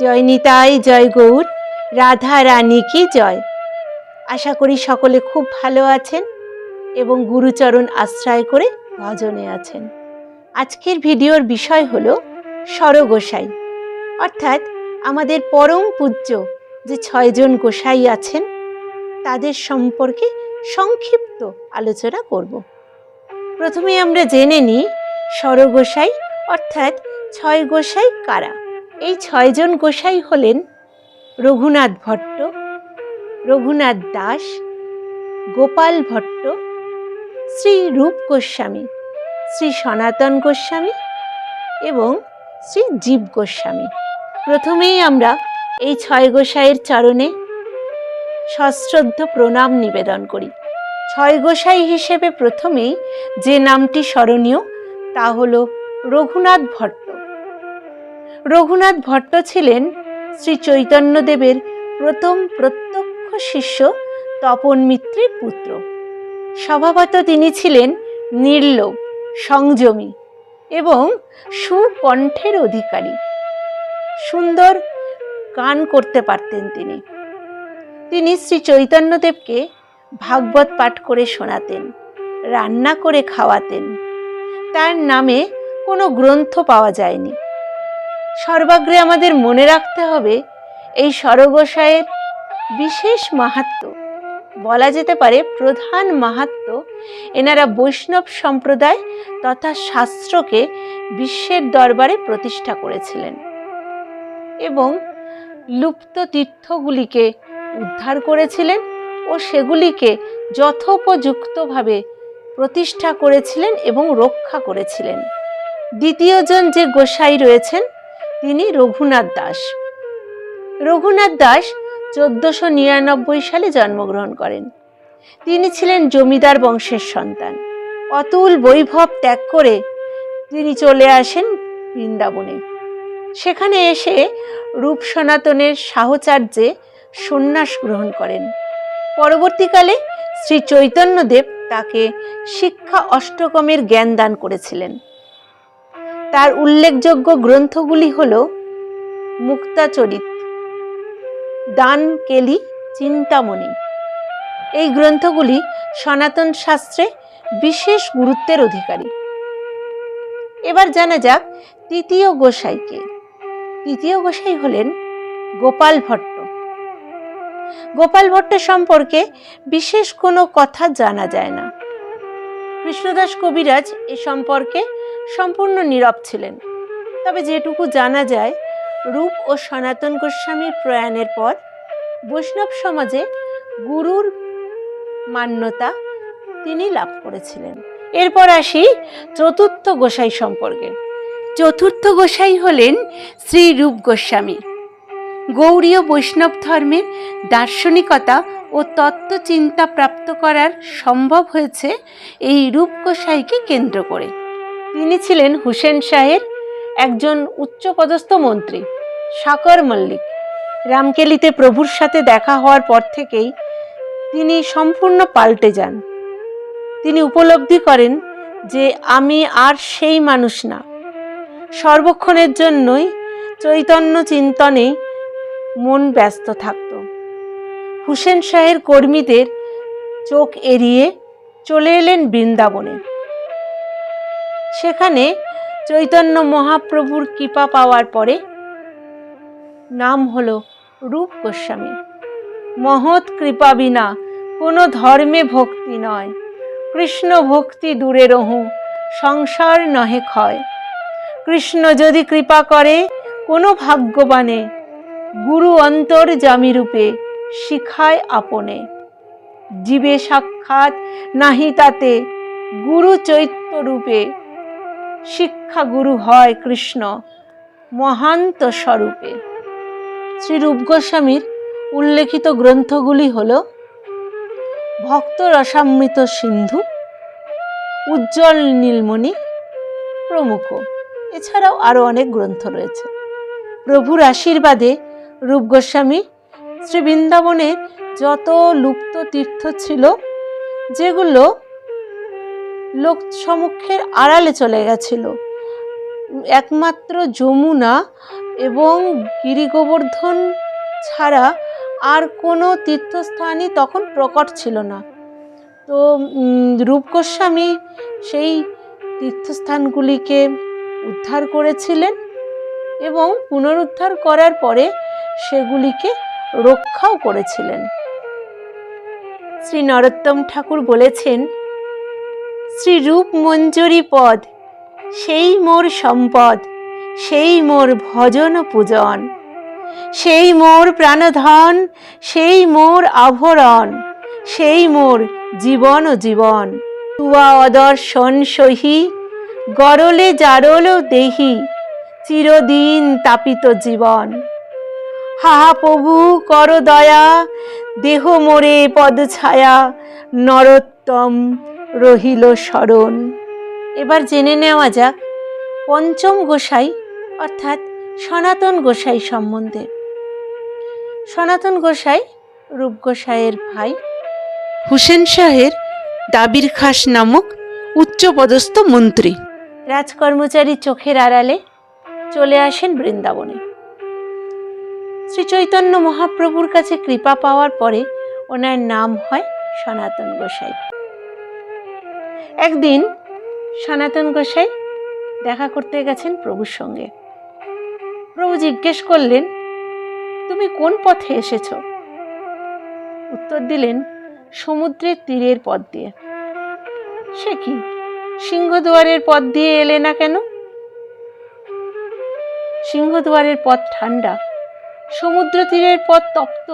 জয় নিতাই, জয় গৌর, রাধা রানী কি জয়। আশা করি সকলে খুব ভালো আছেন এবং গুরুচরণ আশ্রয় করে ভজনে আছেন। আজকের ভিডিওর বিষয় হলো সরগোসাই, অর্থাৎ আমাদের পরম পূজ্য যে 6 জন গোসাই আছেন তাদের সম্পর্কে সংক্ষিপ্ত আলোচনা করব। প্রথমে আমরা জেনে নিই সরগোসাই অর্থাৎ 6 গোসাই কারা। এই 6 জন গোসাই হলেন রঘুনাথ ভট্ট, রঘুনাথ দাস, গোপাল ভট্ট, শ্রী রূপ গোস্বামী, শ্রী সনাতন গোস্বামী এবং শ্রী জীব গোস্বামী। প্রথমেই আমরা এই 6 গোসাইয়ের চরণে সশ্রদ্ধ প্রণাম নিবেদন করি। 6 গোসাই হিসেবে প্রথমেই যে নামটি স্মরণীয় তা হল রঘুনাথ ভট্ট। রঘুনাথ ভট্ট ছিলেন শ্রী চৈতন্যদেবের প্রথম প্রত্যক্ষ শিষ্য তপন মিত্রের পুত্র। স্বভাবত তিনি ছিলেন নির্লোভ, সংযমী এবং সুকণ্ঠের অধিকারী। সুন্দর গান করতে পারতেন তিনি। তিনি শ্রী চৈতন্যদেবকে ভাগবত পাঠ করে শোনাতেন, রান্না করে খাওয়াতেন। তার নামে কোনো গ্রন্থ পাওয়া যায়নি। সর্বাগ্রে আমাদের মনে রাখতে হবে এই সরগোসাইয়ের বিশেষ মাহাত্ম্য, বলা যেতে পারে প্রধান মাহাত্ম্য। এনারা বৈষ্ণব সম্প্রদায় তথা শাস্ত্রকে বিশ্বের দরবারে প্রতিষ্ঠা করেছিলেন এবং লুপ্ত তীর্থগুলিকে উদ্ধার করেছিলেন ও সেগুলিকে যথোপযুক্তভাবে প্রতিষ্ঠা করেছিলেন এবং রক্ষা করেছিলেন। দ্বিতীয় জন যে গোসাই রয়েছেন তিনি রঘুনাথ দাস। রঘুনাথ দাস 1499 সালে জন্মগ্রহণ করেন। তিনি ছিলেন জমিদার বংশের সন্তান। অতুল বৈভব ত্যাগ করে তিনি চলে আসেন বৃন্দাবনে। সেখানে এসে রূপ সনাতনের সাহচর্যে সন্ন্যাস গ্রহণ করেন। পরবর্তীকালে শ্রী চৈতন্যদেব তাকে শিক্ষা অষ্টকমের জ্ঞান দান করেছিলেন। তার উল্লেখযোগ্য গ্রন্থগুলি হল মুক্তাচরিত, দান কেলি, চিন্তামণি। এই গ্রন্থগুলি সনাতন শাস্ত্রে বিশেষ গুরুত্বের অধিকারী। এবার জানা যাক তৃতীয় গোসাইকে। তৃতীয় গোসাই হলেন গোপাল ভট্ট। গোপাল ভট্ট সম্পর্কে বিশেষ কোনো কথা জানা যায় না। কৃষ্ণদাস কবিরাজ এ সম্পর্কে সম্পূর্ণ নীরব ছিলেন। তবে যেটুকু জানা যায়, রূপ ও সনাতন গোস্বামীর প্রয়াণের পর বৈষ্ণব সমাজে গুরুর মান্যতা তিনি লাভ করেছিলেন। এরপর আসি চতুর্থ গোসাই সম্পর্কে। চতুর্থ গোসাই হলেন শ্রী রূপ গোস্বামী। গৌড়ীয় বৈষ্ণব ধর্মের দার্শনিকতা ও তত্ত্বচিন্তা প্রাপ্ত করার সম্ভব হয়েছে এই রূপ গোসাইকে কেন্দ্র করে। তিনি ছিলেন হুসেন শাহের একজন উচ্চপদস্থ মন্ত্রী, সাকর মল্লিক। রামকেলিতে প্রভুর সাথে দেখা হওয়ার পর থেকেই তিনি সম্পূর্ণ পাল্টে যান। তিনি উপলব্ধি করেন যে আমি আর সেই মানুষ না। সর্বক্ষণের জন্যই চৈতন্য চিন্তনে মন ব্যস্ত থাকত। হুসেন শাহের কর্মীদের চোখ এড়িয়ে চলে এলেন বৃন্দাবনে। সেখানে চৈতন্য মহাপ্রভুর কৃপা পাওয়ার পরে নাম হলো রূপ গোস্বামী। মহৎ কৃপা বিনা কোনো ধর্মে ভক্তি নয়, কৃষ্ণ ভক্তি দূরে রহু, সংসার নহে ক্ষয়। কৃষ্ণ যদি কৃপা করে কোনো ভাগ্যবানে, গুরু অন্তর্যামী রূপে শিখায় আপনে। জীবে সাক্ষাৎ নাহি তাতে, গুরু চৈত্য রূপে, শিক্ষা গুরু হয় কৃষ্ণ মহান্ত স্বরূপে। শ্রী রূপ গোস্বামীর উল্লেখিত গ্রন্থগুলি হল ভক্ত রসামৃত সিন্ধু, উজ্জ্বল নীলমণি প্রমুখ। এছাড়াও আরও অনেক গ্রন্থ রয়েছে। প্রভুর আশীর্বাদে রূপ গোস্বামী শ্রী বৃন্দাবনের যত লুপ্ত তীর্থ ছিল, যেগুলো লোক সমক্ষের আড়ালে চলে গেছিল, একমাত্র যমুনা এবং গিরি গোবর্ধন ছাড়া আর কোনো তীর্থস্থানই তখন প্রকট ছিল না। তো রূপ গোস্বামী সেই তীর্থস্থানগুলিকে উদ্ধার করেছিলেন এবং পুনরুদ্ধার করার পরে সেগুলিকে রক্ষাও করেছিলেন। শ্রী নরোত্তম ঠাকুর বলেছেন, শ্রী রূপ মঞ্জুরি পদ সেই মোর সম্পদ, সেই মোর ভজন পূজন, সেই মোর প্রাণধন, সেই মোর আভরণ, সেই মোর জীবন জীবন। তুয়া অদর্শন সহি, গরলে জারল দেহি, চিরদিন তাপিত জীবন। হাহা প্রভু কর দয়া, দেহ মোরে পদ ছায়া, নরোত্তম রহিল শরণ। এবার জেনে নেওয়া যাক পঞ্চম গোসাই অর্থাৎ সনাতন গোসাই সম্বন্ধে। সনাতন গোসাই রূপ গোসাইয়ের ভাই, হুসেন শাহের দাবির খাস নামক উচ্চপদস্থ মন্ত্রী। রাজকর্মচারী চোখের আড়ালে চলে আসেন বৃন্দাবনে। শ্রী চৈতন্য মহাপ্রভুর কাছে কৃপা পাওয়ার পরে ওনার নাম হয় সনাতন গোসাই। একদিন সনাতন গোসাই দেখা করতে গেছেন প্রভুর সঙ্গে। প্রভু জিজ্ঞেস করলেন, তুমি কোন পথে এসেছ? উত্তর দিলেন, সমুদ্রের তীরের পথ দিয়ে। সে কি, সিংহদুয়ারের পথ দিয়ে এলে না কেন? সিংহদুয়ারের পথ ঠান্ডা, সমুদ্র তীরের পথ তপ্ত,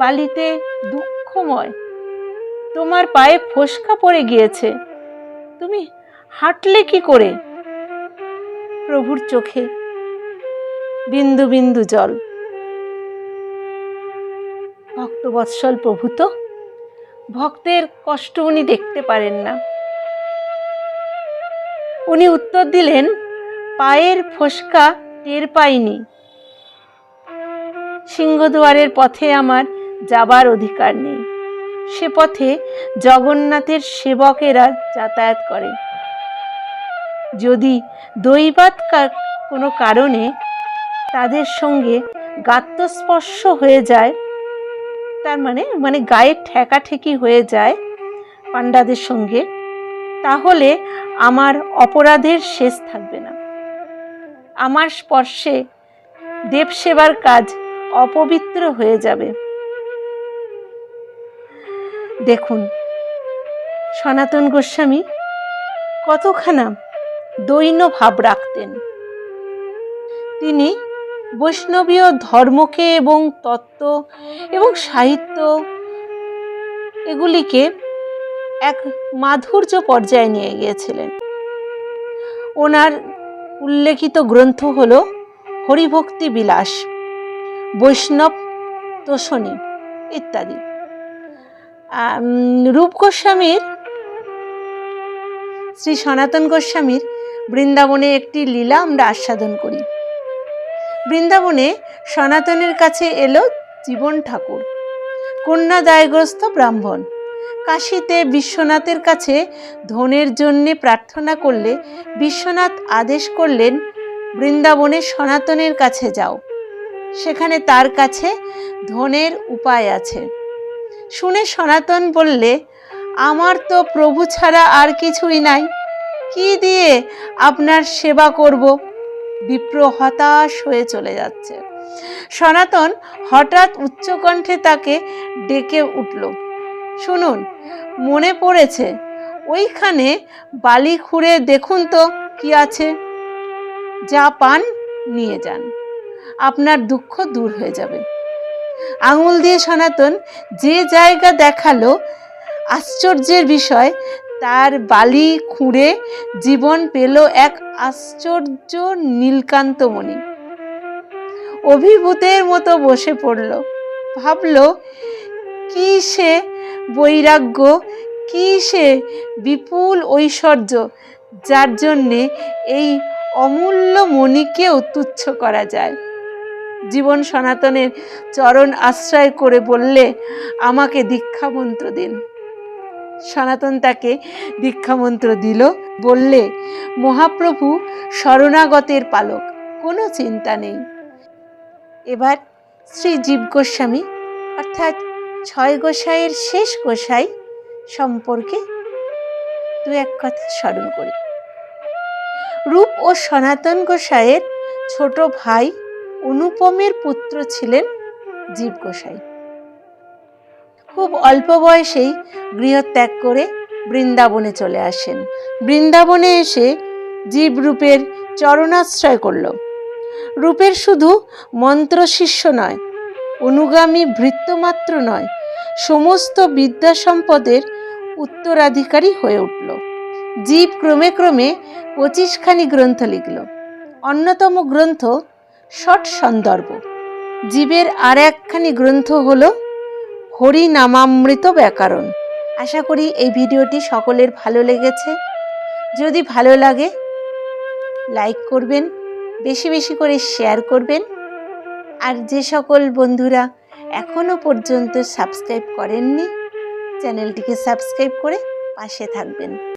বালিতে দুঃখময়। তোমার পায়ে ফোস্কা পড়ে গিয়েছে, তুমি হাঁটলে কি করে? প্রভুর চোখে বিন্দু বিন্দু জল। ভক্তবৎসল প্রভু তো, ভক্তের কষ্ট উনি দেখতে পারেন না। উনি উত্তর দিলেন, পায়ের ফোস্কা টের পাইনি, সিংহদুয়ারের পথে আমার যাবার অধিকার নেই। সে পথে জগন্নাথের সেবকেরা যাতায়াত করে। যদি দৈবাৎ কোনো কারণে তাদের সঙ্গে গাত্রস্পর্শ হয়ে যায়, তার মানে গায়ের ঠেকাঠেকি হয়ে যায় পাণ্ডাদের সঙ্গে, তাহলে আমার অপরাধের শেষ থাকবে না। আমার স্পর্শে দেবসেবার কাজ অপবিত্র হয়ে যাবে। দেখুন সনাতন গোস্বামী কতখানা দৈন্য ভাব রাখতেন। তিনি বৈষ্ণবীয় ধর্মকে এবং তত্ত্ব এবং সাহিত্য এগুলিকে এক মাধুর্য পর্যায়ে নিয়ে গিয়েছিলেন। ওনার উল্লেখিত গ্রন্থ হল হরিভক্তি বিলাস, বৈষ্ণব তোষণী ইত্যাদি। রূপ গোস্বামীর, শ্রী সনাতন গোস্বামীর বৃন্দাবনে একটি লীলা আমরা আস্বাদন করি। বৃন্দাবনে সনাতনের কাছে এলো জীবন ঠাকুর, কন্যা দায়গ্রস্ত ব্রাহ্মণ। কাশীতে বিশ্বনাথের কাছে ধনের জন্যে প্রার্থনা করলে বিশ্বনাথ আদেশ করলেন, বৃন্দাবনে সনাতনের কাছে যাও, সেখানে তার কাছে ধনের উপায় আছে। শুনে সনাতন বললে, আমার তো প্রভু ছাড়া আর কিছুই নাই, কি দিয়ে আপনার সেবা করব? বিপ্র হতাশ হয়ে চলে যাচ্ছে। সনাতন হঠাৎ উচ্চকণ্ঠে তাকে ডেকে উঠল, শুনুন, মনে পড়েছে, ওইখানে বালি খুঁড়ে দেখুন তো কি আছে, যা পান নিয়ে যান, আপনার দুঃখ দূর হয়ে যাবে। আঙুল দিয়ে সনাতন যে জায়গা দেখালো, আশ্চর্যের বিষয়, তার বালি খুঁড়ে জীবন পেল এক আশ্চর্য নীলকান্তমণি। অভিভূতের মতো বসে পড়ল, ভাবল, কি সে বৈরাগ্য, কি সে বিপুল ঐশ্বর্য, যার জন্যে এই অমূল্য মণিকেও তুচ্ছ করা যায়। জীবন সনাতনের চরণ আশ্রয় করে বললে, আমাকে দীক্ষা মন্ত্র দিন। সনাতন তাকে দীক্ষামন্ত্র দিল, বললে, মহাপ্রভু শরণাগতের পালক, কোনো চিন্তা নেই। এবার শ্রী জীব গোস্বামী অর্থাৎ 6 গোসাইয়ের শেষ গোসাই সম্পর্কে দু এক কথা স্মরণ করি। রূপ ও সনাতন গোসাইয়ের ছোট ভাই অনুপমের পুত্র ছিলেন জীব গোসাই। খুব অল্প বয়সেই গৃহত্যাগ করে বৃন্দাবনে চলে আসেন। বৃন্দাবনে এসে জীব রূপের চরণাশ্রয় করল। রূপের শুধু মন্ত্রশিষ্য নয়, অনুগামী ভৃত্যমাত্র নয়, সমস্ত বিদ্যা সম্পদের উত্তরাধিকারী হয়ে উঠল। জীব ক্রমে ক্রমে 25খানি গ্রন্থ লিখল। অন্যতম গ্রন্থ ষট সন্দর্ভ। জীবের আর একখানি গ্রন্থ হল হরিনামামৃত ব্যাকরণ। আশা করি এই ভিডিওটি সকলের ভালো লেগেছে। যদি ভালো লাগে লাইক করবেন, বেশি বেশি করে শেয়ার করবেন। আর যে সকল বন্ধুরা এখনো পর্যন্ত সাবস্ক্রাইব করেননি, চ্যানেলটিকে সাবস্ক্রাইব করে পাশে থাকবেন।